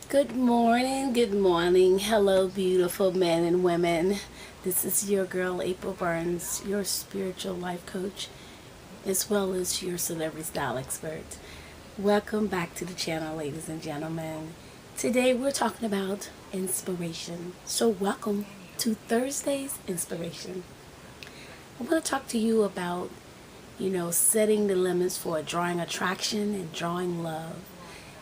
Good morning, good morning. Hello, beautiful men and women. This is your girl, April Burns, your spiritual life coach, as well as your celebrity style expert. Welcome back to the channel, ladies and gentlemen. Today we're talking about inspiration. So, welcome to Thursday's Inspiration. I want to talk to you about, setting the limits for drawing attraction and drawing love.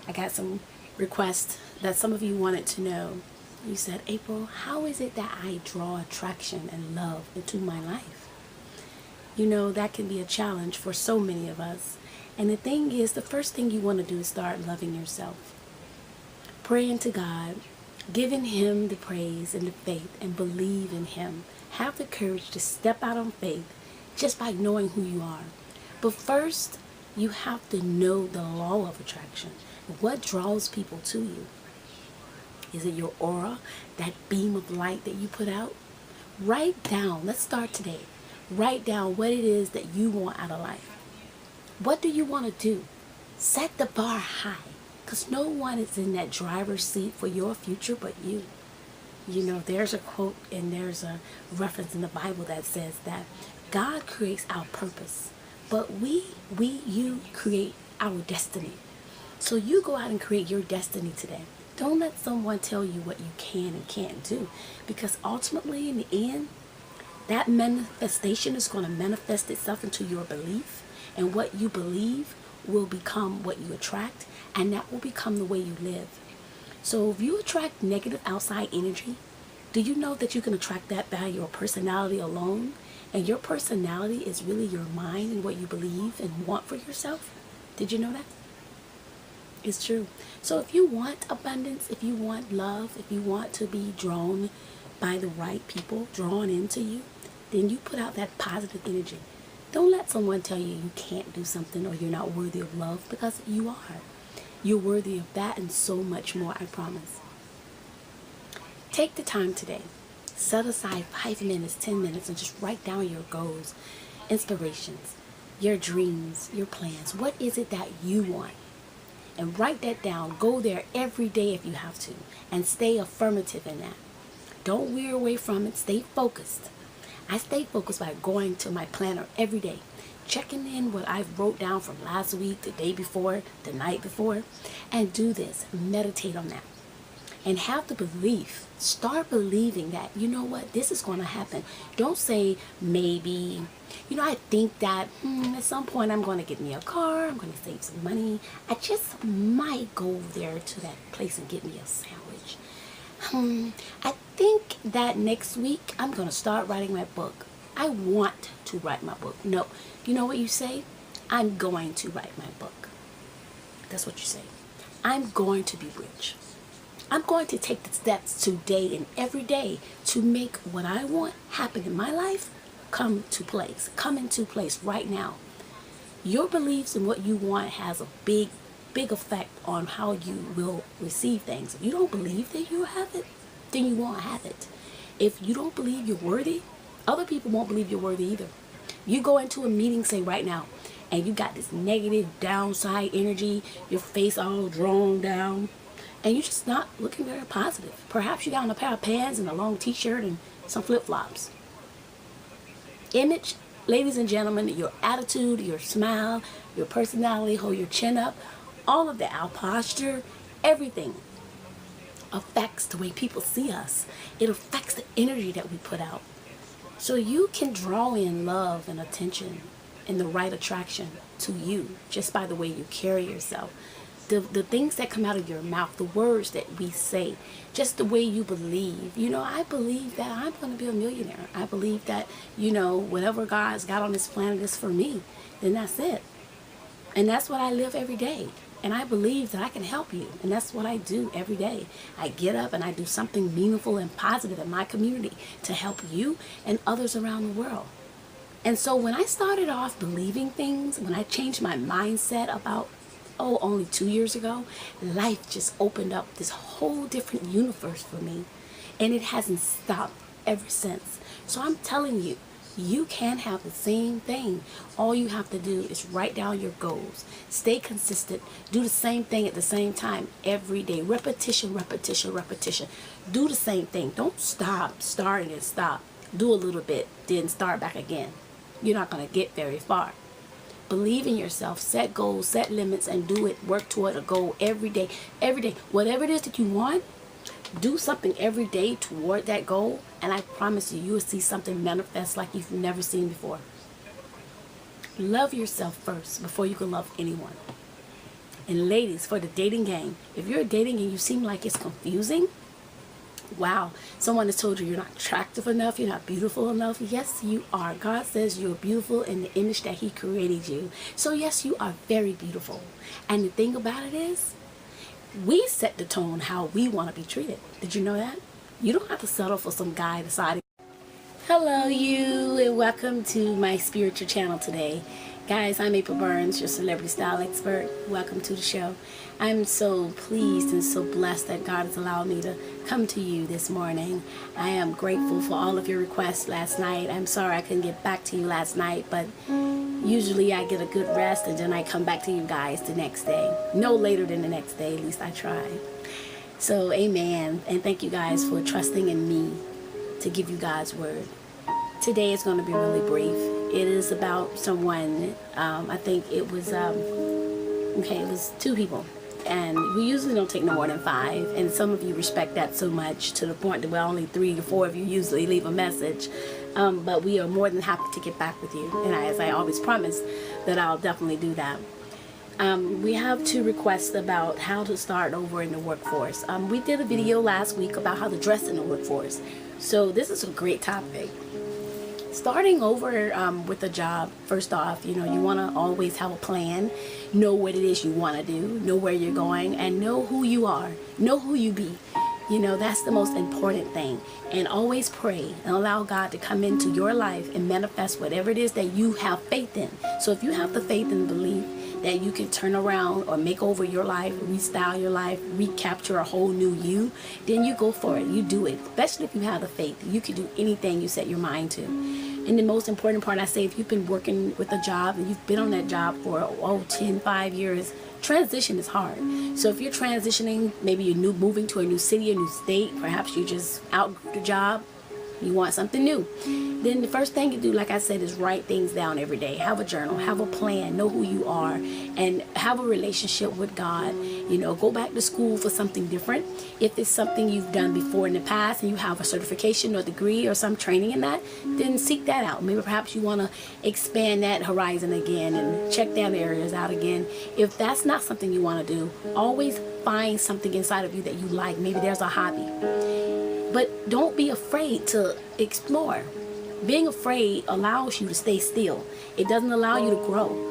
I got some requests that some of you wanted to know. You said, April, how is it that I draw attraction and love into my life? That can be a challenge for so many of us. And the thing is, the first thing you want to do is start loving yourself. Praying to God, giving Him the praise and the faith, and believe in Him. Have the courage to step out on faith just by knowing who you are. But first, you have to know the law of attraction. What draws people to you? Is it your aura, that beam of light that you put out? Write down, let's start today. Write down what it is that you want out of life. What do you want to do? Set the bar high, because no one is in that driver's seat for your future but you. There's a quote and there's a reference in the Bible that says that God creates our purpose, but you create our destiny. So you go out and create your destiny today. Don't let someone tell you what you can and can't do, because ultimately in the end, that manifestation is going to manifest itself into your belief, and what you believe will become what you attract, and that will become the way you live. So if you attract negative outside energy, do you know that you can attract that by your personality alone? And your personality is really your mind and what you believe and want for yourself. Did you know that? It's true. So if you want abundance, if you want love, if you want to be drawn by the right people, drawn into you, then you put out that positive energy. Don't let someone tell you you can't do something or you're not worthy of love, because you are. You're worthy of that and so much more, I promise. Take the time today. Set aside 5 minutes, 10 minutes, and just write down your goals, inspirations, your dreams, your plans. What is it that you want? And write that down. Go there every day if you have to. And stay affirmative in that. Don't veer away from it. Stay focused. I stay focused by going to my planner every day, checking in what I wrote down from last week, the day before, the night before, and do this. Meditate on that. And have the belief. Start believing that, you know what, this is going to happen. Don't say maybe. I think that at some point I'm going to get me a car. I'm going to save some money. I just might go there to that place and get me a sandwich. I think that next week I'm going to start writing my book. I want to write my book. No. You know what you say? I'm going to write my book. That's what you say. I'm going to be rich. I'm going to take the steps today and every day to make what I want happen in my life come into place right now. Your beliefs and what you want has a big effect on how you will receive things. If you don't believe that you have it, then you won't have it. If you don't believe you're worthy, other people won't believe you're worthy either. You go into a meeting, say right now, and you got this negative downside energy, your face all drawn down, and you're just not looking very positive. Perhaps you got on a pair of pants and a long t-shirt and some flip-flops. Image, ladies and gentlemen, your attitude, your smile, your personality, hold your chin up, all of that, our posture, everything affects the way people see us. It affects the energy that we put out. So you can draw in love and attention and the right attraction to you just by the way you carry yourself. The things that come out of your mouth, the words that we say, just the way you believe. I believe that I'm going to be a millionaire. I believe that, whatever God's got on this planet is for me. Then that's it. And that's what I live every day. And I believe that I can help you. And that's what I do every day. I get up and I do something meaningful and positive in my community to help you and others around the world. And so when I started off believing things, when I changed my mindset about only 2 years ago, life just opened up this whole different universe for me. And it hasn't stopped ever since. So I'm telling you, You can have the same thing. All you have to do is write down your goals. Stay consistent. Do the same thing at the same time every day. Repetition, repetition, repetition. Do the same thing. Don't stop starting and stop. Do a little bit, then start back again. You're not going to get very far. Believe in yourself. Set goals, set limits, and do it. Work toward a goal every day. Every day. Whatever it is that you want, do something every day toward that goal, and I promise you, you will see something manifest like you've never seen before. Love yourself first before you can love anyone. And ladies, for the dating game, if you're dating and you seem like it's confusing, wow, someone has told you you're not attractive enough, you're not beautiful enough. Yes, you are. God says you're beautiful in the image that He created you. So yes, you are very beautiful. And the thing about it is, we set the tone how we want to be treated. Did you know that? You don't have to settle for some guy deciding. Hello you, and welcome to my spiritual channel today. Guys, I'm April Burns, your celebrity style expert. Welcome to the show. I'm so pleased and so blessed that God has allowed me to come to you this morning. I am grateful for all of your requests last night. I'm sorry I couldn't get back to you last night, but usually I get a good rest and then I come back to you guys the next day. No later than the next day, at least I try. So amen, and thank you guys for trusting in me to give you God's word. Today is going to be really brief. It is about someone, I think it was, it was 2 people. And we usually don't take no more than 5. And some of you respect that so much to the point that we're only 3 to 4 of you usually leave a message. But we are more than happy to get back with you. And as I always promise that I'll definitely do that. We have 2 requests about how to start over in the workforce. We did a video last week about how to dress in the workforce. So this is a great topic. Starting over with a job, first off, you want to always have a plan, know what it is you want to do, know where you're going, and know who you are, know who you be. That's the most important thing. And always pray and allow God to come into your life and manifest whatever it is that you have faith in. So if you have the faith and belief that you can turn around or make over your life, restyle your life, recapture a whole new you, then you go for it. You do it. Especially if you have the faith. You can do anything you set your mind to. And the most important part, I say, if you've been working with a job and you've been on that job for 5 years, transition is hard. So if you're transitioning, maybe you're moving to a new city, a new state, perhaps you just outgrew the job, you want something new, then the first thing you do, like I said, is write things down every day. Have a journal, have a plan, know who you are, and have a relationship with God. Go back to school for something different. If it's something you've done before in the past and you have a certification or degree or some training in that, then seek that out. Maybe perhaps you want to expand that horizon again and check down areas out again. If that's not something you want to do, always find something inside of you that you like. Maybe there's a hobby. But don't be afraid to explore. Being afraid allows you to stay still. It doesn't allow you to grow.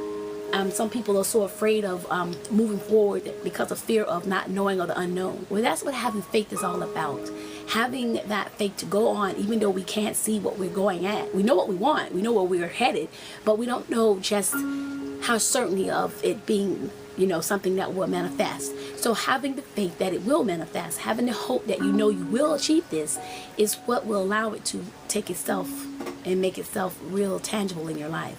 Some people are so afraid of moving forward because of fear of not knowing or the unknown. Well, that's what having faith is all about. Having that faith to go on, even though we can't see what we're going at. We know what we want. We know where we're headed. But we don't know just how certainty of it being something that will manifest. So having the faith that it will manifest, having the hope that you will achieve this, is what will allow it to take itself and make itself real tangible in your life.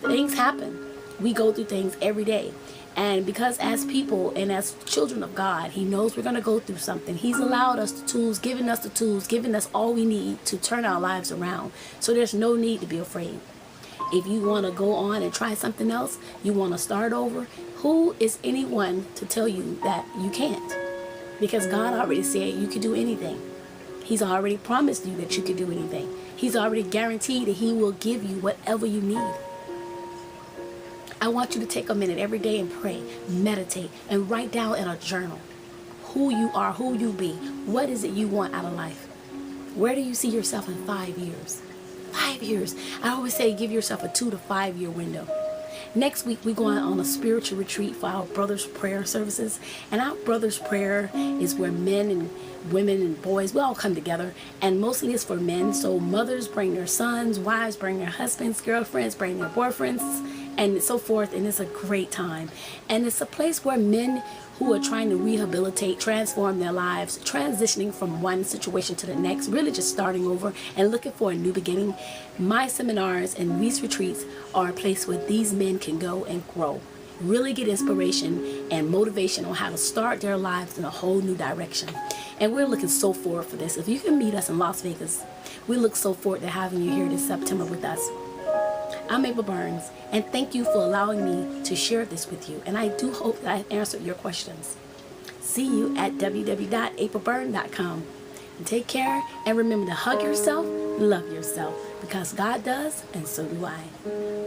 Things happen. We go through things every day. And because as people and as children of God, He knows we're going to go through something. He's allowed us the tools, given us all we need to turn our lives around. So there's no need to be afraid. If you want to go on and try something else, you want to start over, who is anyone to tell you that you can't? Because God already said you can do anything. He's already promised you that you can do anything. He's already guaranteed that He will give you whatever you need. I want you to take a minute every day and pray, meditate, and write down in a journal who you are, who you be. What is it you want out of life? Where do you see yourself in 5 years? 5 years. I always say give yourself a 2 to 5 year window. Next week, we're going on a spiritual retreat for our Brothers Prayer services. And our Brothers Prayer is where men and women and boys, we all come together. And mostly it's for men. So mothers bring their sons, wives bring their husbands, girlfriends bring their boyfriends, and so forth. And it's a great time. And it's a place where men who are trying to rehabilitate, transform their lives, transitioning from one situation to the next, really just starting over and looking for a new beginning. My seminars and these retreats are a place where these men can go and grow, really get inspiration and motivation on how to start their lives in a whole new direction. And we're looking so forward for this. If you can meet us in Las Vegas, we look so forward to having you here this September with us. I'm April Burns, and thank you for allowing me to share this with you. And I do hope that I've answered your questions. See you at www.aprilburn.com. And take care, and remember to hug yourself, love yourself, because God does, and so do I.